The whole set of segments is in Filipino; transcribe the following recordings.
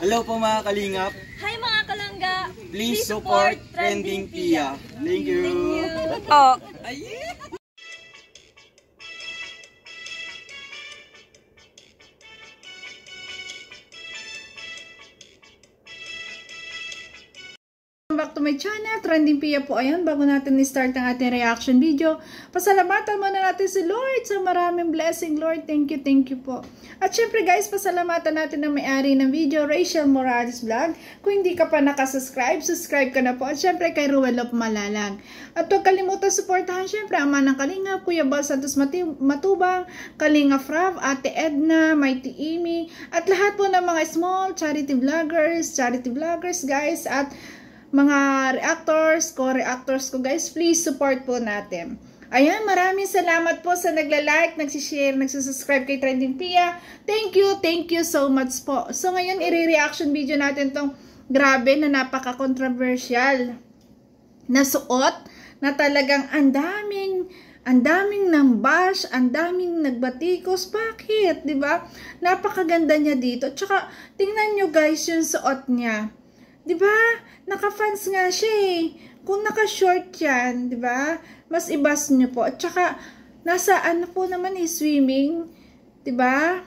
Hello po mga kalingap. Hi mga kalangga. Please support Trending Pia. Thank you. Oh. Back to my channel, Trending Pia po. Ayun, bago natin i-start ang ating reaction video, pasalamatan muna natin si Lord sa maraming blessing. Lord, thank you po. At syempre guys, pasalamatan natin ang may-ari ng video, Rachel Morales Vlog. Kung hindi ka pa nakasubscribe, subscribe ka na po. At syempre kay Ruel of Malalag. At huwag kalimutan suportahan syempre ang Manang Kalinga, Kuya Bal Santos Matubang, Kalinga Frav, Ate Edna, Mighty Amy, at lahat po ng mga small charity vloggers guys, at mga reactors, co-reactors ko guys, please support po natin. Ayan, maraming salamat po sa nagla-like, nagsishare, nagsusubscribe kay Trending Pia. Thank you so much po. So ngayon, i-reaction video natin tong grabe na napaka-controversial na suot na talagang ang daming nambash, ang daming nagbatikos. Bakit? Diba? Napakaganda niya dito. Tsaka, tingnan nyo guys yung suot niya. Diba? Naka-fans nga siya eh. Kung naka-short yan, diba? Mas ibas nyo po. At saka, nasa ano po naman eh, swimming. Diba?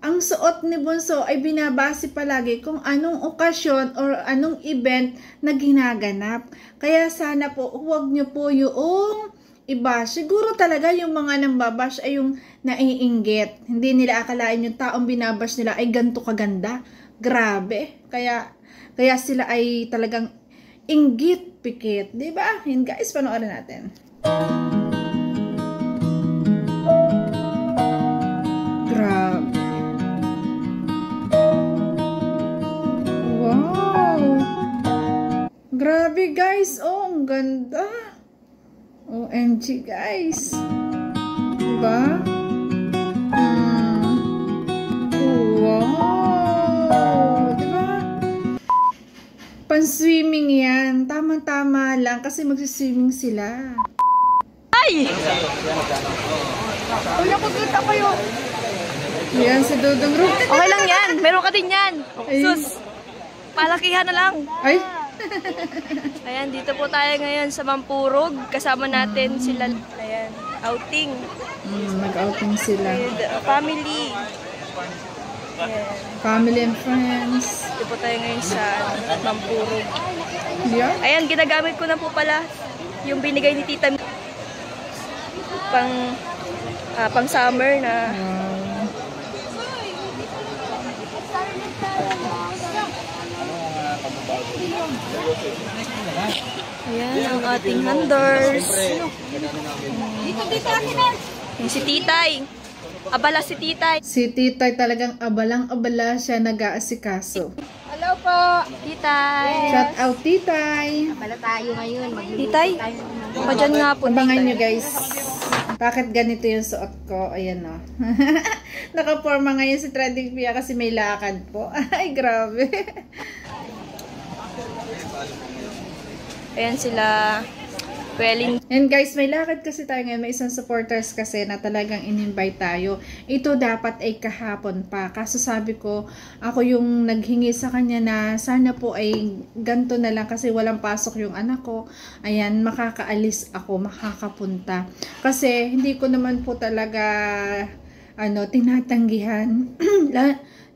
Ang suot ni Bunso ay binabase palagi kung anong okasyon or anong event na ginaganap. Kaya sana po, huwag nyo po yung iba. Siguro talaga yung mga nambabash ay yung naiinggit. Hindi nila akalain yung taong binabash nila ay ganito kaganda. Grabe. Kaya sila ay talagang inggit, pikit. Diba? Yun guys, panoorin natin. Grabe. Wow. Grabe guys. Oh, ang ganda. OMG guys. Diba? Pan-swimming yan. Tama-tama lang kasi magsiswimming sila. Ay! Wala ko kita kayo. Yan si Dudong Ru. Okay lang yan. Meron ka din yan. Ay. Sus. Palakihan na lang. Ay. Ayan, dito po tayo ngayon sa Mampurog. Kasama natin sila. Ayan, outing. Mag-outing sila. Family. Ayan. Family and friends. Dito po tayo ngayon sa Mampurog. Yeah. Ayan, ginagamit ko na po pala yung binigay ni Tita pang summer na. Ayan ang ating handlers. Yung si Titay. Abala si Titay. Si Titay talagang abalang-abala siya nag-aasikaso. Hello po, Titay. Shout out Titay. Abala tayo ngayon. Titay, pa dyan nga po. Abangan nyo guys. Bakit ganito yung suot ko? Ayan o. Nakaporma ngayon si Trending Pia kasi may lakad po. Ay, grabe. Ayan sila. Well, and guys, may lakad kasi tayo ngayon. May isang supporters kasi na talagang in-invite tayo. Ito dapat ay kahapon pa. Kaso sabi ko, ako yung naghingi sa kanya na sana po ay ganito na lang kasi walang pasok yung anak ko. Ayan, makakaalis ako, makakapunta. Kasi hindi ko naman po talaga tinatanggihan.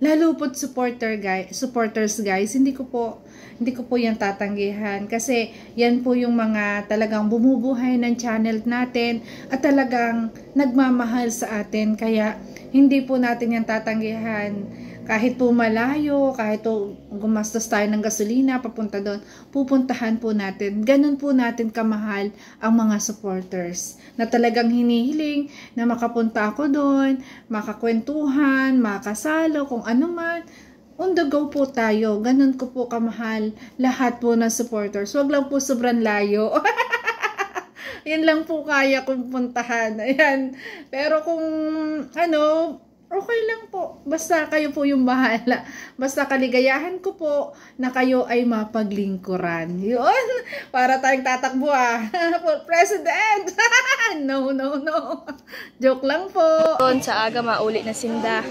Lalo po supporters guys, hindi ko po yan tatanggihan kasi yan po yung mga talagang bumubuhay ng channel natin at talagang nagmamahal sa atin, kaya hindi po natin yan tatanggihan. Kahit po malayo, kahit po gumastos tayo ng gasolina papunta doon, pupuntahan po natin. Ganun po natin kamahal ang mga supporters na talagang hinihiling na makapunta ako doon, makakwentuhan, makasalo, kung ano man. On the go po tayo. Ganun ko po kamahal lahat po ng supporters. Huwag lang po sobrang layo. Yan lang po kaya kong puntahan. Ayan. Pero kung okay lang po. Basta kayo po yung bahala. Basta kaligayahan ko po na kayo ay mapaglingkuran. Yun. Para tayong tatakbo for president. No. Joke lang po. Sa aga mauli na sinda.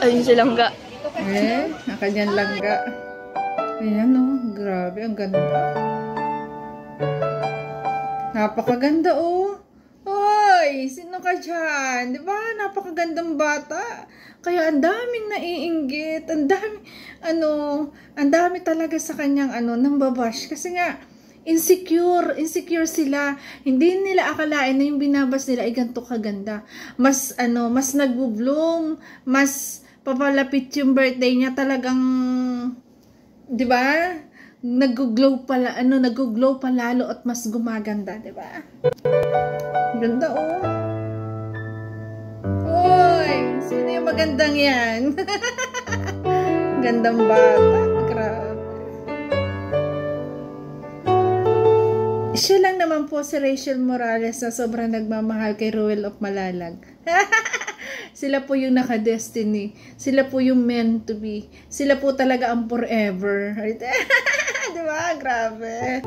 Ayun silang ga. Nakanyang langga. Ayan oh, grabe, ang ganda. Napakaganda oh. Hoy, sino ka dyan? Diba? Napakagandang bata. Kaya ang daming naiinggit. Ang dami talaga sa kanyang nang babash. Kasi nga, insecure sila. Hindi nila akalain na yung binabas nila ay ganito kaganda. Mas nag-bloom, mas papalapit yung birthday niya, talagang, di ba? Nag-glow pa lalo at mas gumaganda, di ba? Ganda oh. Oy, sino yung magandang yan? Gandang bata. Grabe. Siya lang naman po si Rachel Morales na sobrang nagmamahal kay Ruel of Malalag. Sila po yung naka-destiny. Sila po yung meant to be. Sila po talaga ang forever. Diba? Grabe.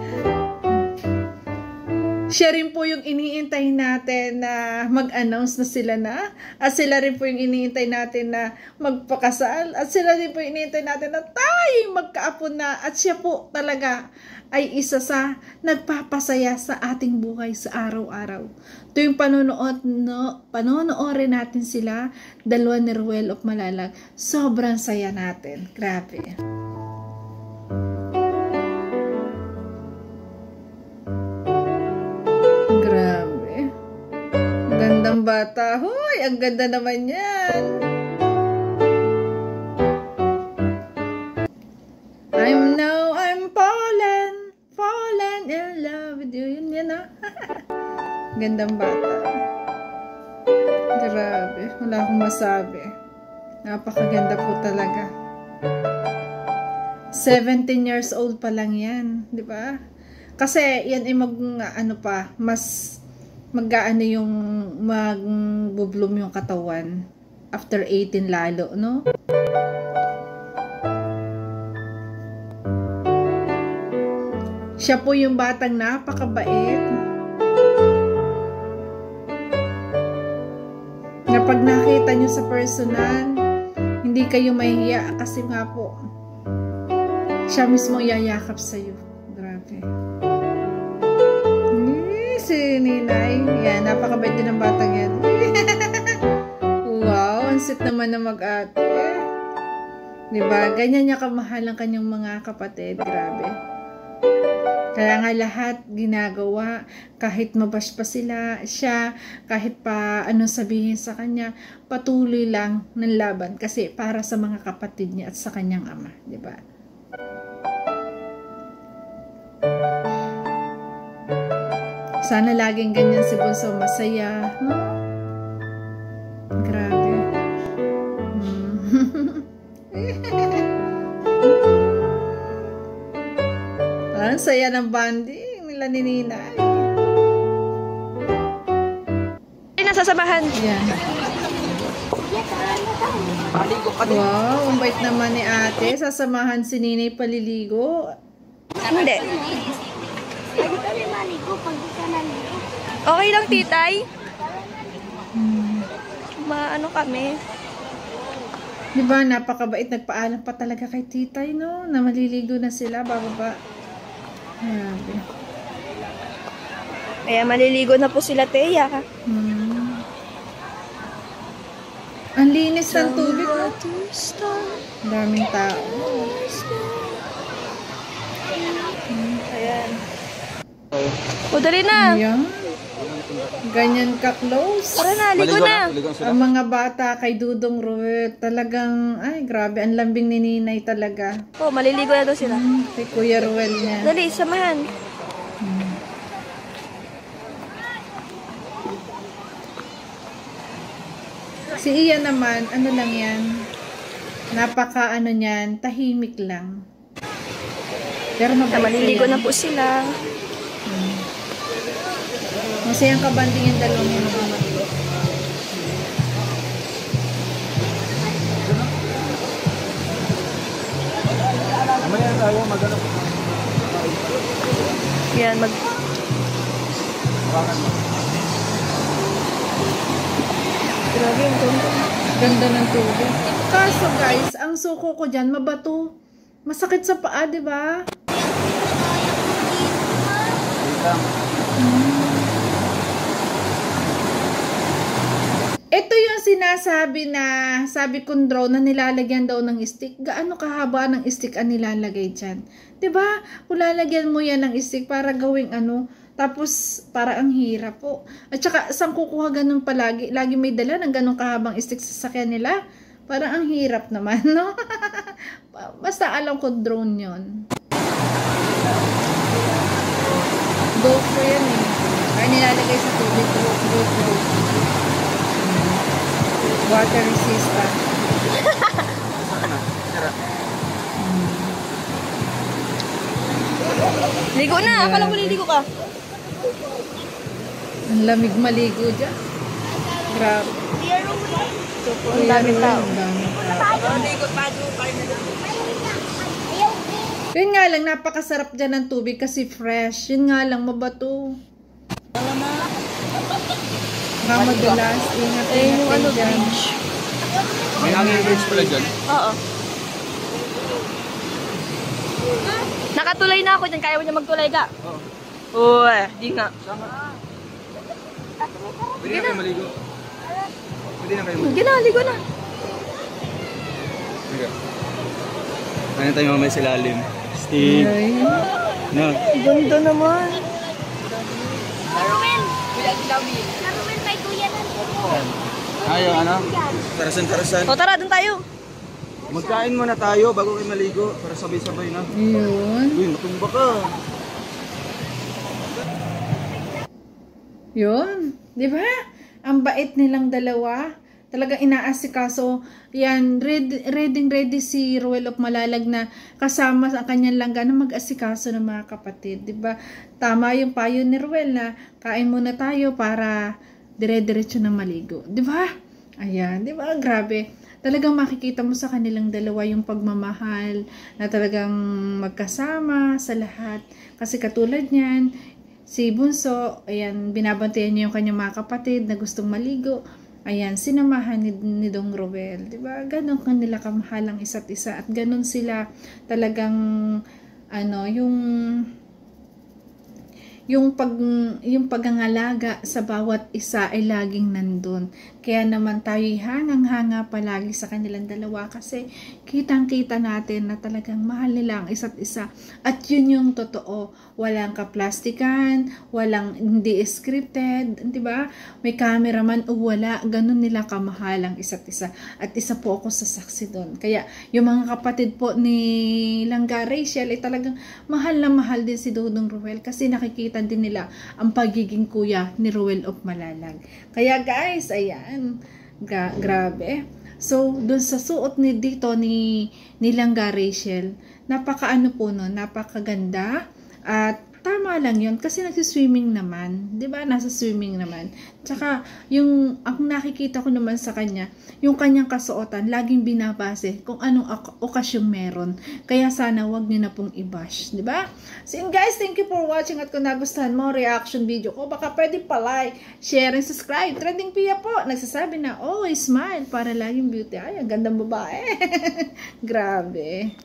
Siya rin po yung iniintay natin na mag-announce na sila na. At sila rin po yung iniintay natin na magpakasal. At sila rin po yung iniintay natin na tayo magkaapo na. At siya po talaga ay isa sa nagpapasaya sa ating buhay sa araw-araw. Ito yung panonoorin natin sila, dalawa ni Ruel of Malalag. Sobrang saya natin. Grabe. Grabe. Gandang bata. Hoy, ang ganda naman yan. I'm fallen in love with you. Yun yan ah. Gandang bata. Grabe. Wala akong masabi. Napakaganda po talaga. 17 years old pa lang yan. Di ba? Kasi yan ay mas yung mag-bloom yung katawan after 18 lalo, no? Siya po yung batang napakabait. Na pag nakita nyo sa personal, hindi kayo mahihiya kasi nga po, siya mismo yayakap sa'yo. Grabe. Si Ninay. Yan, napakabait din ng batang yan. Wow, ang sweet naman na mag-ate. Diba? Ganyan niya kamahal ang kanyang mga kapatid. Grabe. Kaya nga lahat ginagawa, kahit mabash pa siya, kahit pa sabihin sa kanya, patuloy lang ng laban kasi para sa mga kapatid niya at sa kanyang ama. Diba? Sana laging ganyan si Bunso, masaya. Grabe. Ang saya ng banding nila ni Ninay. Nasasamahan. Yan. Wow, ang bait naman ni ate. Sasamahan si Ninay paliligo. Hindi. Okay lang, titay. Maano kami. Diba, napakabait. Nagpaalam pa talaga kay titay, no? Na maliligo na sila, bababa. Grabe. Kaya maliligo na po sila, Teya. Ang linis ng tubig, no? Daming tao. Ayan. O, dali na. Ayan. Ganyan ka-close. Tara na, ligo na. Ang mga bata kay Dudong Ruel, talagang, ay, grabe, ang lambing ni Ninay talaga. Oh, maliligo na daw sila. Kay Kuya Ruel niya. Dali, samahan. Si Ian naman, ano lang yan, niyan, tahimik lang. Pero Maliligo na po sila. Masayang kabanding yung dalawang yung mga. Mamaya tayo maghanap. Yan, Grabe, ang ganda. Ganda ng tubig. Kaso guys, ang suko ko dyan, mabato. Masakit sa paa, di ba? Ito yung sinasabi na, sabi kong drone na nilalagyan daw ng stick. Gaano kahaba ng stick ang nilalagay dyan? Diba? Kung lalagyan mo yan ng stick para gawing ano, tapos para ang hirap po. At saka, saan kukuha ganun palagi? Lagi may dala ng ganun kahabang stick sa sakyan nila. Parang ang hirap naman, no? Basta alam ko drone yon. GoPro yan eh. Kaya nilalagay sa tubig. GoPro. Water resistant. Ligo na. Akala ko niligo ka. Ang lamig maligo dyan. Grabe. Ang daming tao. Yun nga lang, napakasarap dyan ng tubig kasi fresh. Yun nga lang, mabato. Baka madulas. Ingat Yung ano, dyan. bridge. May hanging bridge pala dyan. Oo. Nakatulay na ako dyan. Kaya mo niya magtulay ka? Oo. Uy, di nga. Pwede na kayo maligo. Pwede na kayo maligo. Sige na, ligo na. Sige. Ano tayo mamaya sa lalim? Steve. Ay, No. Ganda naman. Ayaw, ano? Tarasan. O tara, dun tayo. Magkain muna tayo bago kayo maligo para sabay-sabay na. yun. Uy, matumba ka. Yun. Di ba? Ang bait nilang dalawa. Talagang inaasikaso. Yan, ready si Ruel of Malalag na kasama sa kanyang langga na mag-asikaso ng mga kapatid. Di ba? Tama yung payo ni Ruel na kain muna tayo para dire-diretso na maligo. Di ba? Ayan, di ba? Grabe. Talagang makikita mo sa kanilang dalawa yung pagmamahal na talagang magkasama sa lahat. Kasi katulad niyan, si Bunso, ayan, binabantayan niya yung kanyang mga kapatid na gustong maligo. Ayan, sinamahan ni Dong Ruel. Diba? Ganon kanila kamahal ang isa't isa. At ganon sila talagang, ano, yung pagangalaga sa bawat isa ay laging nandun. Kaya naman tayo'y hangang-hanga palagi sa kanilang dalawa kasi kitang-kita natin na talagang mahal nila ang isa't isa. At yun yung totoo. Walang kaplastikan, walang hindi scripted, di ba? May cameraman o wala, ganun nila kamahal ang isa't isa. At isa po ako sa saksi doon. Kaya yung mga kapatid po ni Langga Rachel ay talagang mahal na mahal din si Dodong Ruel kasi nakikita din nila ang pagiging kuya ni Ruel of Malalag. Kaya guys, ayan, grabe. So, dun sa suot ni dito ni Langga Rachel, napakaano po no, napakaganda at tama lang yun kasi nagsiswimming naman, 'di ba? Nasa swimming naman. Tsaka yung ang nakikita ko naman sa kanya, yung kanyang kasuotan laging binabase kung anong okasyong meron. Kaya sana wag niyo na pong i-bash, 'di ba? So yun guys, thank you for watching at kung nagustuhan mo reaction video ko, baka pwede pa like, share and subscribe. Trending Pia po, nagsasabi na always smile para laging beauty. Ay, ang gandang babae. Grabe.